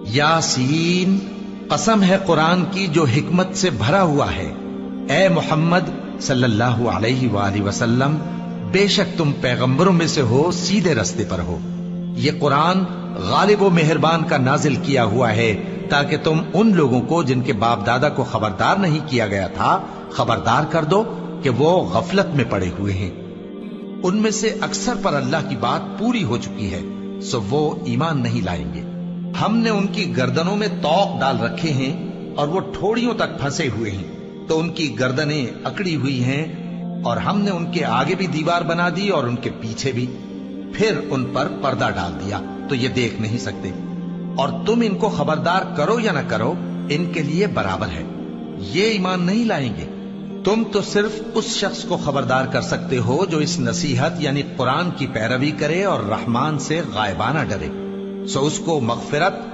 यासीन, कसम है कुरान की जो हिकमत से भरा हुआ है। ए मोहम्मद सल्लल्लाहु अलैहि वालैहि वसल्लम, बेशक तुम पैगंबरों में से हो, सीधे रास्ते पर हो। ये कुरान गालिब व मेहरबान का नाजिल किया हुआ है ताकि तुम उन लोगों को जिनके बाप दादा को खबरदार नहीं किया गया था खबरदार कर दो कि वो गफलत में पड़े हुए हैं। उनमें से अक्सर पर अल्लाह की बात पूरी हो चुकी है, सो वो ईमान नहीं लाएंगे। हमने उनकी गर्दनों में तौक डाल रखे हैं और वो ठोड़ियों तक फंसे हुए हैं, तो उनकी गर्दनें अकड़ी हुई हैं, और हमने उनके आगे भी दीवार बना दी और उनके पीछे भी, फिर उन पर पर्दा डाल दिया तो ये देख नहीं सकते। और तुम इनको खबरदार करो या ना करो, इनके लिए बराबर है, ये ईमान नहीं लाएंगे। तुम तो सिर्फ उस शख्स को खबरदार कर सकते हो जो इस नसीहत यानी कुरान की पैरवी करे और रहमान से गायबाना डरे, सो उसको मगफिरत